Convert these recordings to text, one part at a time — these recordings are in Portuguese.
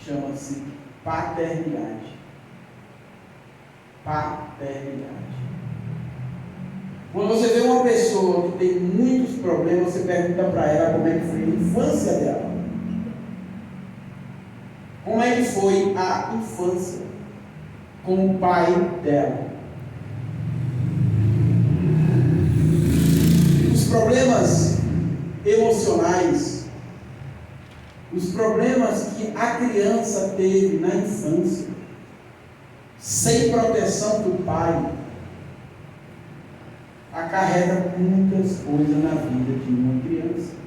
chama-se paternidade. Paternidade. Quando você vê uma pessoa que tem muitos problemas, você pergunta para ela como é que foi a infância dela. Como é que foi a infância com o pai dela? Os problemas emocionais, os problemas que a criança teve na infância, sem proteção do pai, acarreta muitas coisas na vida de uma criança.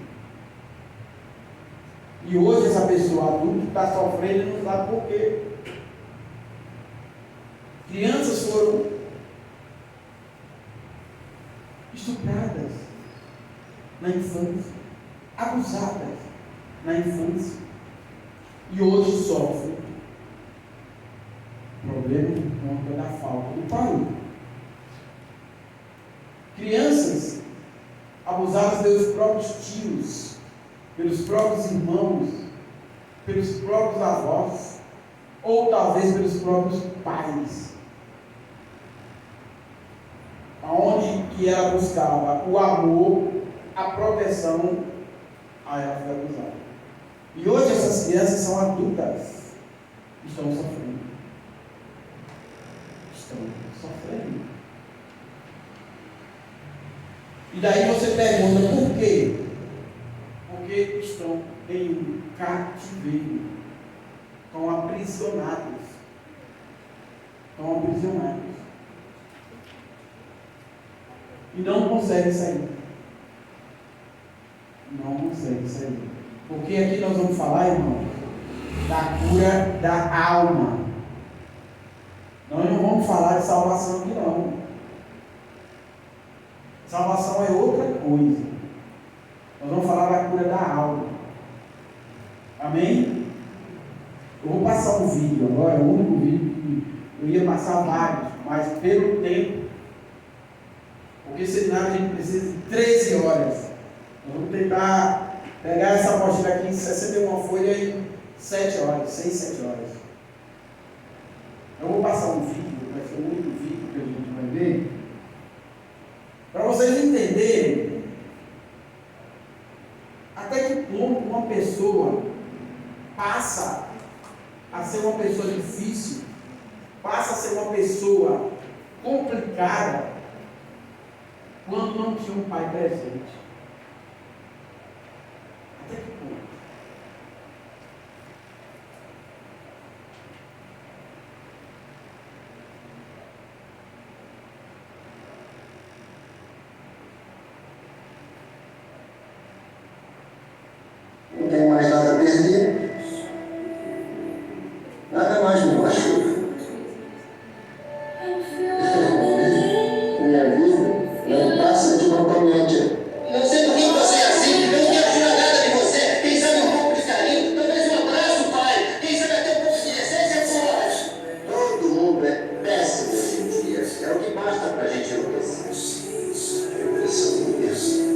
E hoje essa pessoa adulta está sofrendo e não sabe por quê. Crianças foram estupradas na infância, abusadas na infância, e hoje sofrem problema por conta da falta do pai. Crianças abusadas pelos próprios tios, pelos próprios irmãos, pelos próprios avós, ou talvez pelos próprios pais. Aonde que ela buscava o amor, a proteção, aí ela foi abusada. E hoje essas crianças são adultas, estão sofrendo. Estão sofrendo. E daí você pergunta por quê? Porque estão em um cativeiro, estão aprisionados. Estão aprisionados. E não conseguem sair. Não conseguem sair. Porque aqui nós vamos falar, irmão, da cura da alma. Nós não vamos falar de salvação aqui não. Salvação é outra coisa. Nós vamos falar da cura da alma. Amém? Eu vou passar um vídeo agora, o único vídeo que eu ia passar vários, mas pelo tempo, porque senão a gente precisa de 13 horas. Nós vamos tentar pegar essa apostila aqui em 61 folhas em 7 horas, 6, 7 horas. Eu vou passar um vídeo, vai ser o único vídeo que a gente vai ver, para vocês entenderem até que ponto uma pessoa passa a ser uma pessoa difícil, passa a ser uma pessoa complicada, quando não tinha um pai presente. Até que ponto? Não tem mais nada a perder, nada mais me machuca. Minha vida não passa de uma comédia. Não sei por que você é assim, eu não quero tirar nada de você. Quem sabe um pouco de carinho, talvez um abraço, pai. Quem sabe até um pouco de decência, forte. Todo mundo é péssimo hoje em dia. É o que basta pra gente enlouquecer. É impressão mesmo.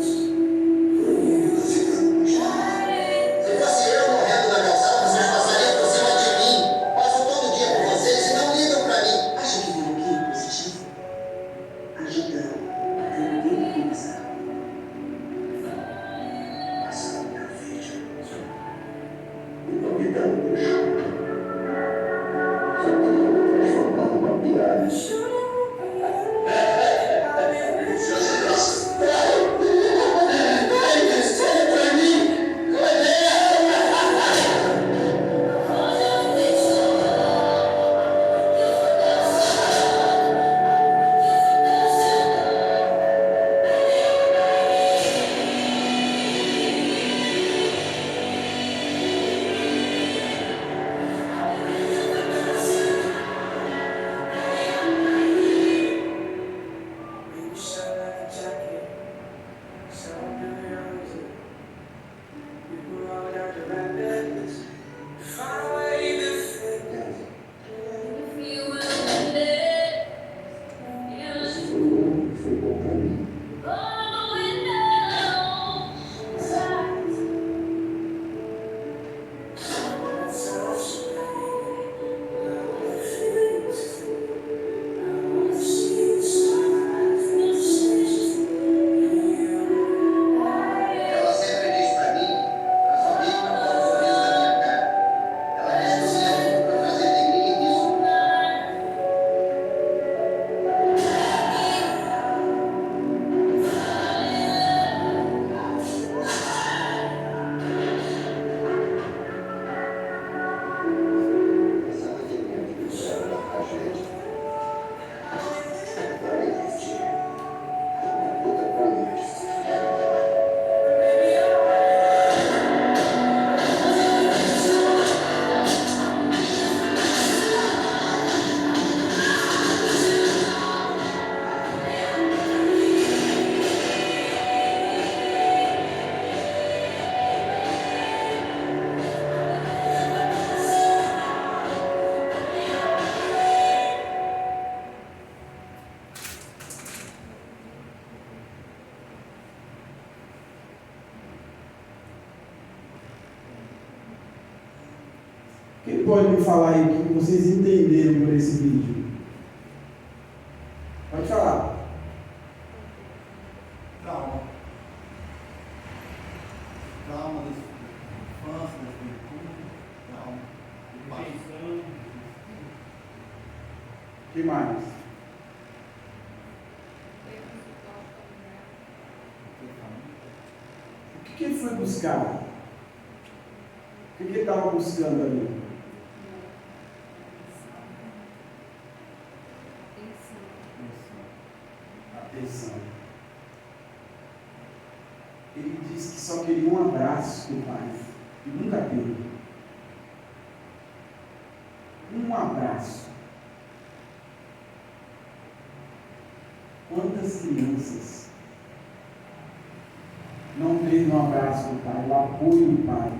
Quem pode me falar aí o que vocês entenderam por esse vídeo? Pode falar. Trauma da infância, da juventude, trauma. Rejeição. O que mais? O que ele foi buscar? O que ele estava buscando ali? Atenção. Ele disse que só queria um abraço do pai. E nunca teve. Um abraço. Quantas crianças não teve um abraço do pai, o apoio do pai,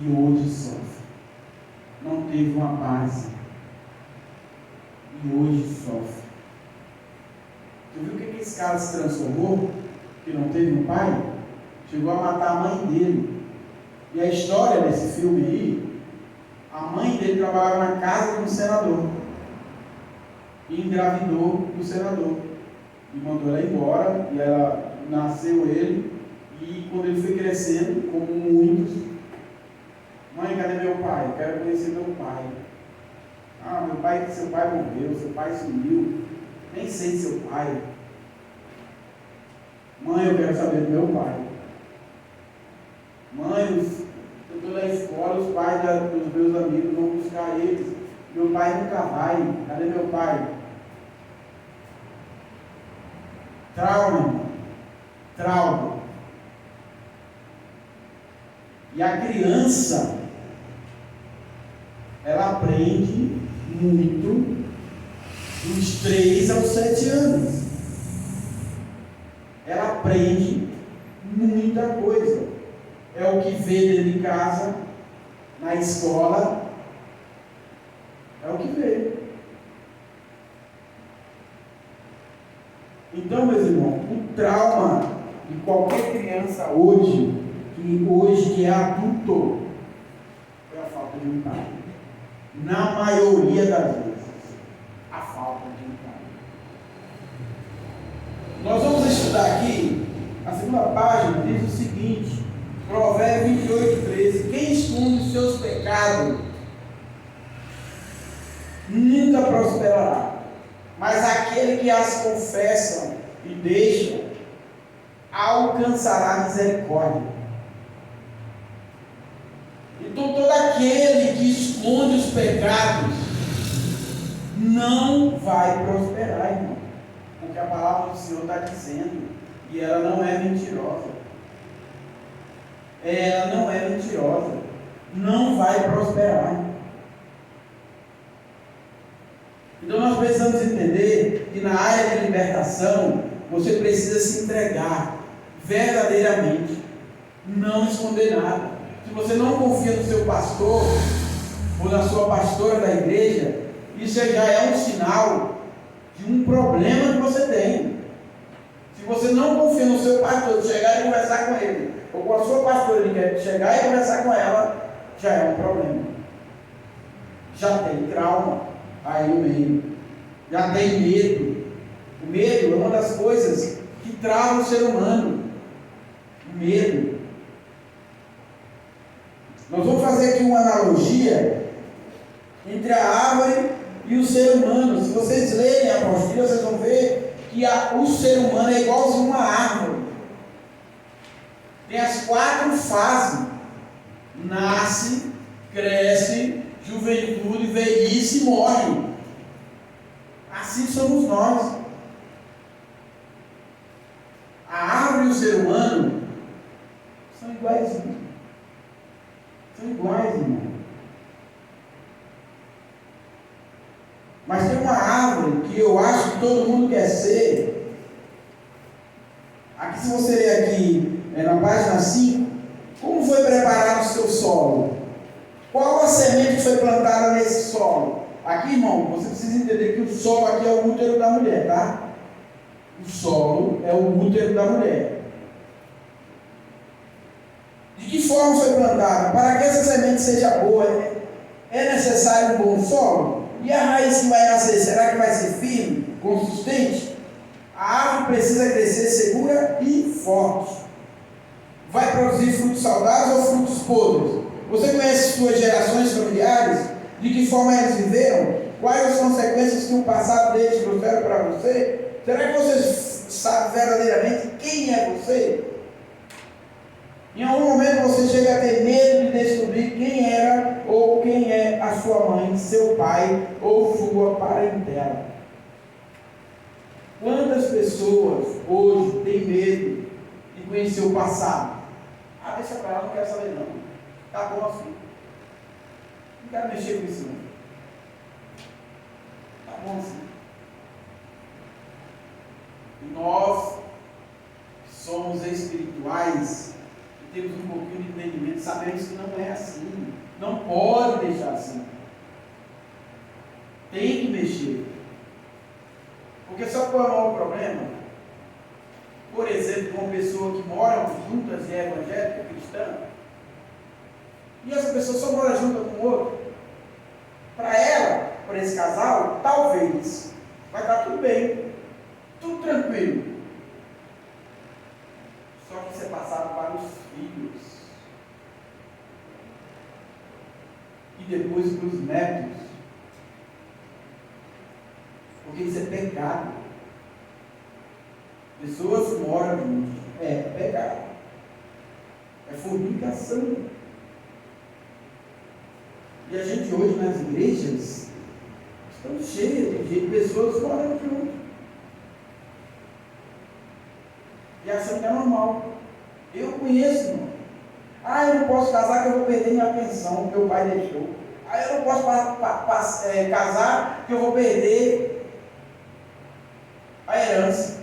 e hoje sofre? Não teve uma base, e hoje sofre. Você viu o que esse cara se transformou? Que não teve um pai? Chegou a matar a mãe dele. E a história desse filme aí, a mãe dele trabalhava na casa do senador e engravidou do senador e mandou ela embora, e ela nasceu ele, e quando ele foi crescendo, como muitos: mãe, cadê meu pai? Eu quero conhecer meu pai. Ah, meu pai, seu pai morreu, seu pai sumiu, nem sei seu pai. Mãe, eu quero saber do meu pai. Mãe, eu estou na escola, os pais dos meus amigos vão buscar eles. Meu pai nunca vai. Cadê meu pai? Trauma, irmão. Trauma. E a criança, ela aprende muito dos 3 aos 7 anos. Ela aprende muita coisa. É o que vê dentro de casa, na escola. É o que vê. Então, meus irmãos, o trauma de qualquer criança hoje que é adulto, é a falta de um pai. Na maioria das vezes, a falta de um pai. Nós vamos estudar aqui, a segunda página diz o seguinte, Provérbios 28:13: quem esconde os seus pecados nunca prosperará, mas aquele que as confessa e deixa alcançará misericórdia. Então todo aquele que esconde os pecados não vai prosperar, irmão, porque a palavra do Senhor está dizendo, e ela não é mentirosa. Ela não é mentirosa, não vai prosperar. Então nós precisamos entender que na área de libertação você precisa se entregar verdadeiramente, não esconder nada. Se você não confia no seu pastor ou na sua pastora da igreja, isso já é um sinal de um problema que você tem. Se você não confia no seu pastor, chegar e conversar com ele, ou com a sua pastora, ele quer chegar e conversar com ela, já é um problema. Já tem trauma aí no meio, já tem medo. O medo é uma das coisas que trava o ser humano. O medo. Nós vamos fazer aqui uma analogia entre a árvore e o ser humano. Se vocês lerem a apostila, vocês vão ver que o ser humano é igualzinho uma árvore. Tem as 4 fases: nasce, cresce, juventude, velhice e morre. Assim somos nós. A árvore e o ser humano são iguaizinhos. São iguais, irmão. Mas tem uma árvore que eu acho que todo mundo quer ser. Aqui, se você ler aqui, na página 5, como foi preparado o seu solo? Qual a semente que foi plantada nesse solo? Aqui, irmão, você precisa entender que o solo aqui é o útero da mulher, tá? O solo é o útero da mulher. De que forma foi plantada? Para que essa semente seja boa, É necessário um bom solo? E a raiz que vai nascer, será que vai ser firme, consistente? A árvore precisa crescer segura e forte. Vai produzir frutos saudáveis ou frutos podres? Você conhece suas gerações familiares? De que forma eles viveram? Quais as consequências que o passado deles trouxeram para você? Será que você sabe verdadeiramente quem é você? Em algum momento você chega a ter medo de descobrir quem era ou quem é a sua mãe, seu pai ou sua parentela. Quantas pessoas hoje têm medo de conhecer o passado? Ah, deixa pra lá, não quero saber não. Tá bom assim. Não quero mexer com isso não. Tá bom assim. E nós somos espirituais e temos um pouquinho de entendimento, sabemos que não é assim. Não pode deixar assim. Tem que mexer. Porque sabe qual é o maior problema? Por exemplo, uma pessoa que mora juntas e é evangélica, cristã, e essa pessoa só mora junto com o outro. Para ela, para esse casal, talvez vai estar tudo bem, tudo tranquilo. Só que isso é passado para os filhos e depois para os netos, porque isso é pecado. Pessoas moram juntas, é pecado, é fornicação. E a gente hoje nas igrejas estão cheias de pessoas morando juntas e achando que é normal. Eu conheço, irmão. Ah, eu não posso casar que eu vou perder minha pensão que meu pai deixou. Ah, eu não posso casar que eu vou perder a herança.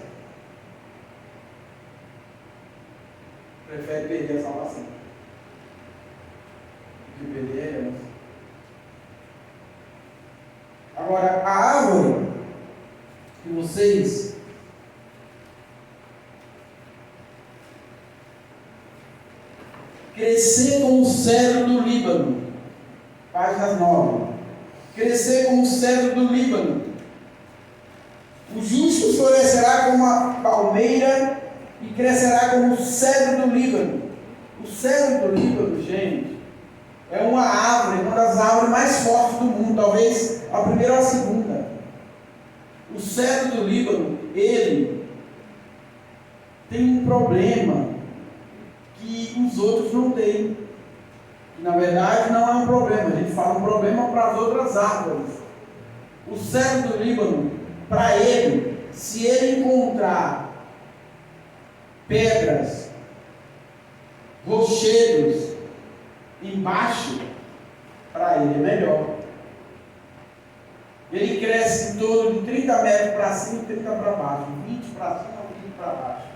Prefere perder a salvação do que perder a herança. Agora, a árvore que vocês crescer como o cedro do Líbano, página 9. Crescer como o cedro do Líbano. O justo florescerá como a palmeira e crescerá como o cedro do Líbano. O cedro do Líbano, gente, é uma árvore, uma das árvores mais fortes do mundo, talvez a primeira ou a segunda. O cedro do Líbano, ele tem um problema que os outros não têm. E, na verdade, não é um problema, a gente fala um problema para as outras árvores. O cedro do Líbano, para ele, se ele encontrar pedras, rochedos embaixo, para ele é melhor. Ele cresce em torno de 30 metros para cima e 30 para baixo, 20 para cima e 20 para baixo.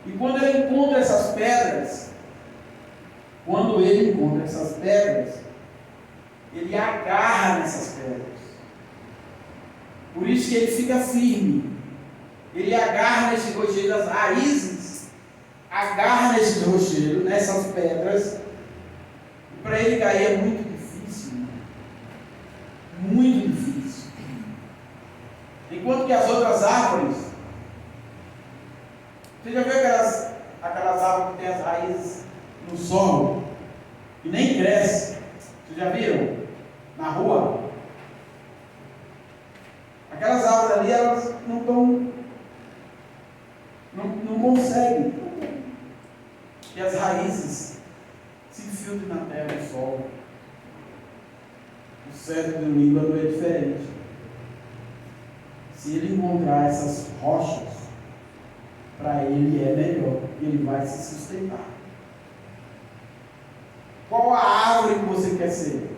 E quando ele encontra essas pedras, ele agarra nessas pedras. Por isso que ele fica firme. Ele agarra nesse rochedo, as raízes agarra nesse rochedo, nessas pedras. E para ele cair é muito difícil. Muito difícil. Enquanto que as outras árvores, você já viu aquelas árvores que tem as raízes no solo e nem cresce? Vocês já viram? Na rua? Aquelas árvores ali, elas não conseguem. E as raízes se infiltram na terra, no solo. O cedro do Líbano é diferente. Se ele encontrar essas rochas, para ele é melhor, ele vai se sustentar. Qual a árvore que você quer ser?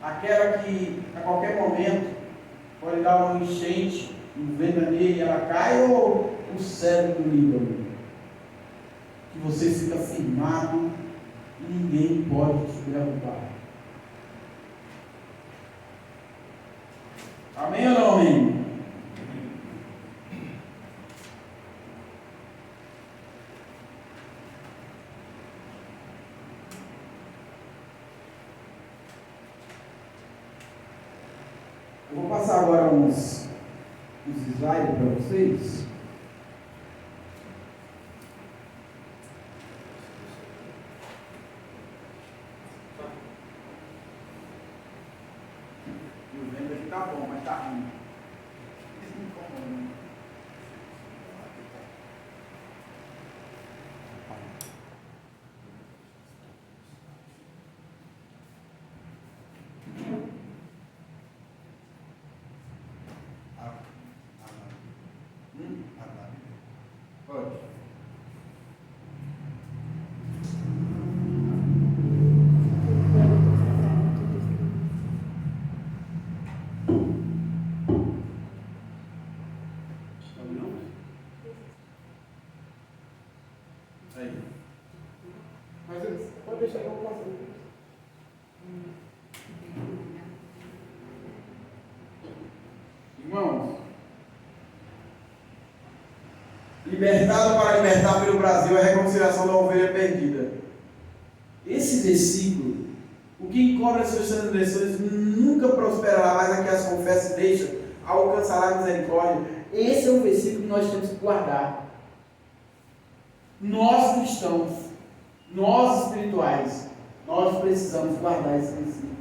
Aquela que a qualquer momento pode dar uma enchente, um ventaneio e ela cai, ou o cedro do Líbano? Que você fica firmado e ninguém pode te derrubar. Amém ou não amém? Eu vou passar agora uns slides para vocês. E o vento aqui tá bom, mas tá ruim. Isso me incomoda, né? Pode. Aí. Mas pode deixar que eu vou fazer. Irmãos, libertado para libertar pelo Brasil a reconciliação da ovelha perdida. Esse versículo, o que encobre as suas transgressões nunca prosperará, mas a que as confessa e deixa alcançará a misericórdia. Esse é o versículo que nós temos que guardar. Nós cristãos, nós espirituais, nós precisamos guardar esse versículo.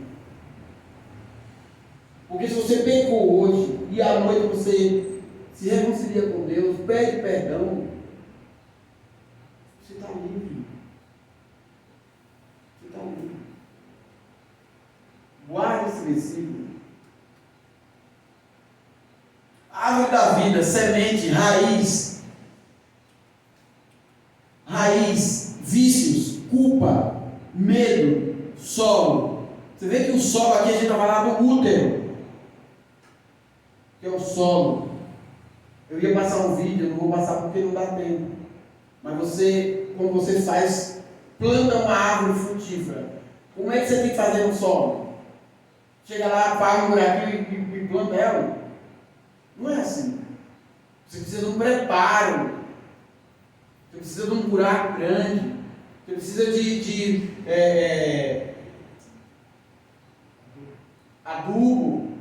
Porque se você pecou hoje e à noite você se reconcilia com Deus, pede perdão, você está livre. Você está livre. Guarde esse versículo. Árvore da vida, semente, raiz, vícios, culpa, medo, solo. Você vê que o solo aqui a gente vai falar do útero, que é o solo. Eu ia passar um vídeo, eu não vou passar porque não dá tempo. Mas você, como você faz, planta uma árvore frutífera. Como é que você tem que fazer no solo? Chega lá, paga um buraquinho e planta ela? Não é assim. Você precisa de um preparo. Você precisa de um buraco grande. Você precisa de adubo.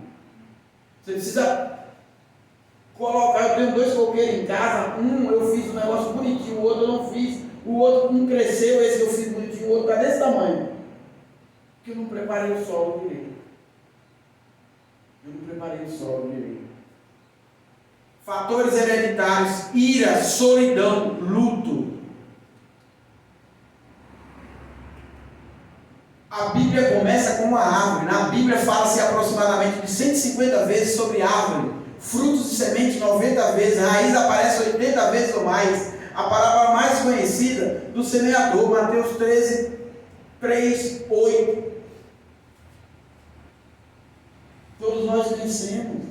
Você precisa colocar. Eu tenho 2 coqueiros em casa. Um eu fiz um negócio bonitinho, o outro eu não fiz. O outro não cresceu, esse eu fiz bonitinho, o outro está desse tamanho. Porque eu não preparei o solo direito. Fatores hereditários, ira, solidão, luto. A Bíblia começa com uma árvore. Na Bíblia fala-se aproximadamente de 150 vezes sobre árvore. Frutos de semente 90 vezes. Raiz aparece 80 vezes ou mais. A palavra mais conhecida do semeador, Mateus 13, 3, 8. Todos nós conhecemos.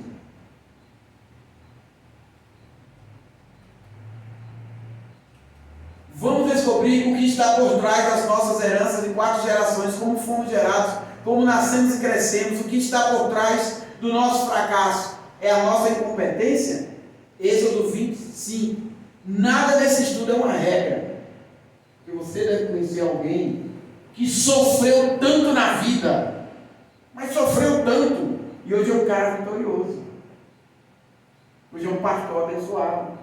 Vamos descobrir o que está por trás das nossas heranças de 4 gerações, como fomos gerados, como nascemos e crescemos, o que está por trás do nosso fracasso. É a nossa incompetência? Êxodo 25. Nada desse estudo é uma regra. Porque você deve conhecer alguém que sofreu tanto na vida, mas sofreu tanto, e hoje é um cara vitorioso. Hoje é um pastor abençoado.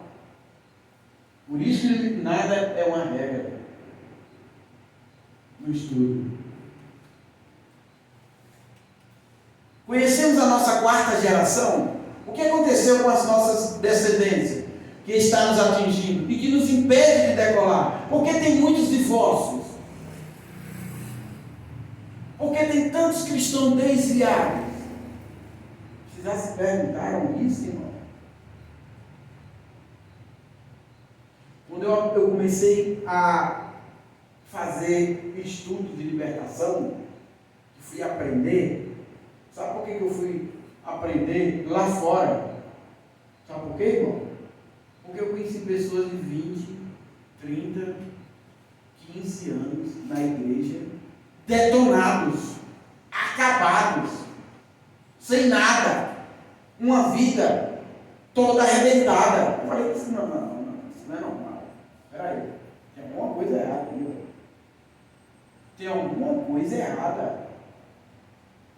Por isso que nada é uma regra no estudo. Conhecemos a nossa 4ª geração? O que aconteceu com as nossas descendências que está nos atingindo e que nos impede de decolar? Por que tem muitos divórcios? Por que tem tantos cristãos desviados? Vocês já se perguntaram isso, irmão? Quando eu comecei a fazer estudos de libertação, fui aprender, sabe por que eu fui aprender lá fora? Sabe por quê, irmão? Porque eu conheci pessoas de 20, 30, 15 anos na igreja, detonados, acabados, sem nada, uma vida toda arrebentada. Eu falei, isso não é normal. Peraí, tem alguma coisa errada aí. Tem alguma coisa errada.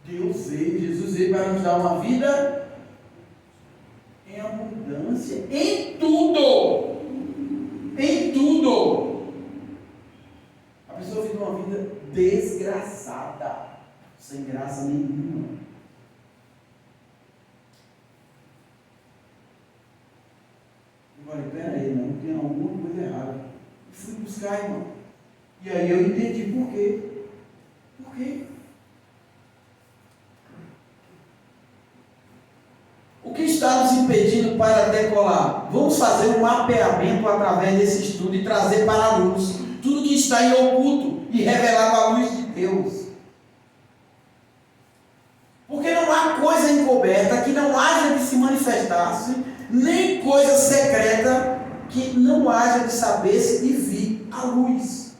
Deus veio, Jesus veio para nos dar uma vida em abundância, em tudo. Em tudo. A pessoa vive uma vida desgraçada, sem graça nenhuma. Eu falei, peraí, não, tem alguma coisa errada. E fui buscar, irmão. E aí eu entendi por quê. Por quê? O que está nos impedindo para decolar? Vamos fazer um mapeamento através desse estudo e trazer para a luz tudo que está em oculto e revelar a luz de Deus. Porque não há coisa encoberta que não haja de se manifestar-se, nem coisa secreta que não haja de saber-se e vir à luz.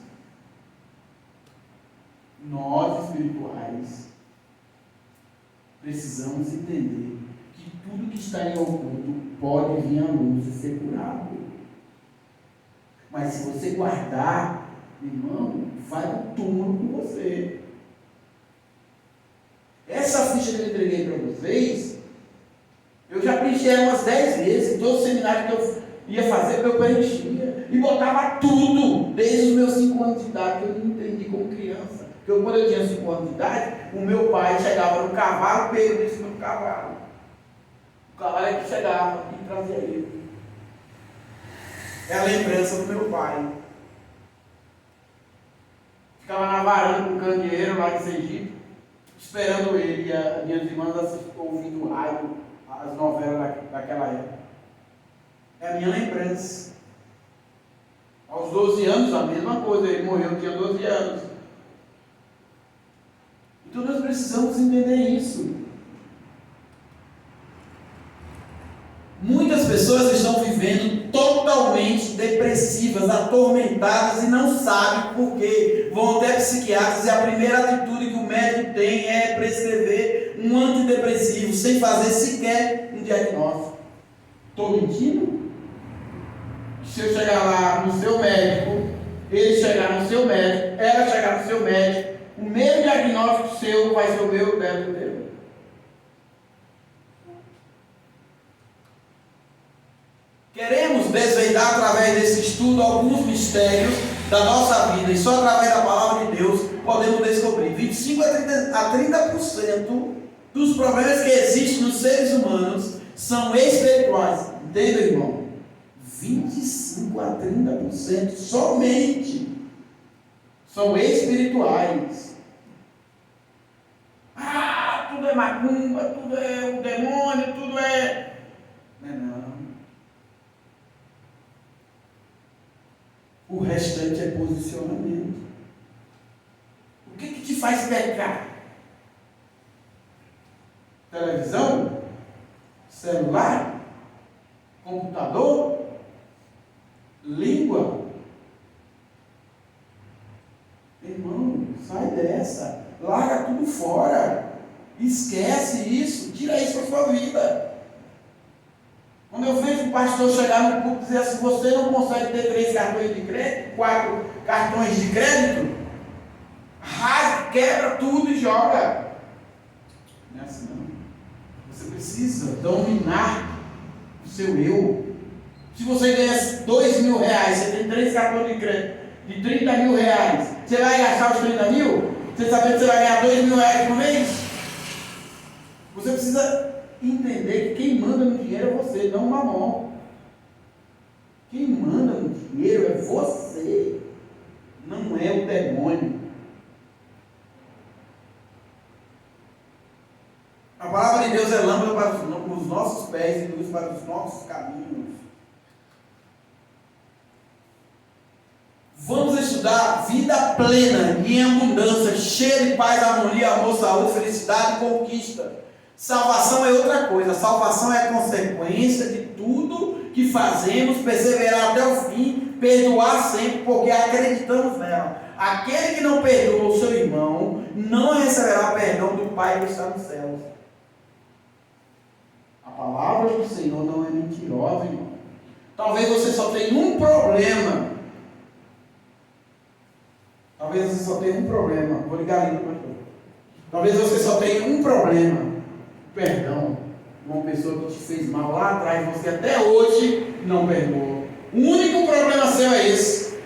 Nós, espirituais, precisamos entender que tudo que está em oculto pode vir à luz e ser curado. Mas se você guardar, irmão, vai no túmulo com você. Essa ficha que eu entreguei para vocês, eu já preenchi ela umas 10 vezes, em todo o seminário que eu ia fazer, eu preenchia. E botava tudo, desde os meus 5 anos de idade, que eu não entendi como criança. Porque quando eu tinha 5 anos de idade, o meu pai chegava no cavalo, pegou em cima do cavalo. O cavalo é que chegava e trazia ele. É a lembrança do meu pai. Ficava na varanda com o candeeiro lá em Sergipe, esperando ele, e as minhas irmãs ouvindo o rádio, as novelas daquela época. É a minha lembrança. Aos 12 anos, a mesma coisa, ele morreu, tinha 12 anos. Então nós precisamos entender isso. Muitas pessoas estão vivendo totalmente depressivas, atormentadas e não sabem por quê. Vão até psiquiatras e a primeira atitude que o médico tem é prescrever um antidepressivo, sem fazer sequer um diagnóstico. Estou mentindo? Se eu chegar lá no seu médico, ele chegar no seu médico, ela chegar no seu médico, o mesmo diagnóstico seu vai ser o meu, o dele. Queremos desvendar através desse estudo alguns mistérios da nossa vida, e só através da palavra de Deus podemos descobrir. 25 a 30% dos problemas que existem nos seres humanos são espirituais. Entenda, irmão? 25 a 30% somente são espirituais. Ah, tudo é macumba, tudo é o demônio, tudo é... Não. O restante é posicionamento. O que te faz pecar? Televisão? Celular? Computador? Língua? Irmão, sai dessa. Larga tudo fora. Esquece isso. Tira isso da sua vida. Quando eu vejo o pastor chegar no púlpito e dizer assim, você não consegue ter 3 cartões de crédito, 4 cartões de crédito, rasga, quebra tudo e joga. Não é assim não. Você precisa dominar o seu eu. Se você ganha R$2.000, você tem 3 cartões de crédito de R$30.000, você vai gastar os 30 mil? Você sabe que você vai ganhar R$2.000 por mês? Você precisa entender que quem manda no dinheiro é você, não o mamão. Quem manda no dinheiro é você, não é o demônio. A palavra de Deus é lâmpada para os nossos pés e luz para os nossos caminhos. Vamos estudar vida plena e em abundância, cheia de paz, harmonia, amor, saúde, felicidade e conquista. Salvação é outra coisa. Salvação é a consequência de tudo que fazemos, perseverar até o fim, perdoar sempre, porque acreditamos nela. Aquele que não perdoa o seu irmão, não receberá perdão do Pai que está nos céus. A palavra do Senhor não é mentirosa, irmão. Talvez você só tenha um problema. Talvez você só tenha um problema. Vou ligar ali, pastor. Talvez você só tenha um problema: perdão. Uma pessoa que te fez mal lá atrás, você até hoje não perdoou. O único problema seu é esse.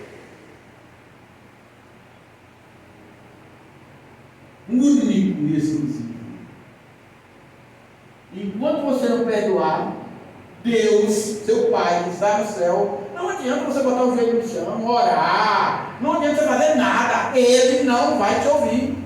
Único e exclusivo. Enquanto você não perdoar, Deus, seu Pai que está no céu, não adianta você botar o joelho no chão, orar, não adianta você fazer nada, Ele não vai te ouvir.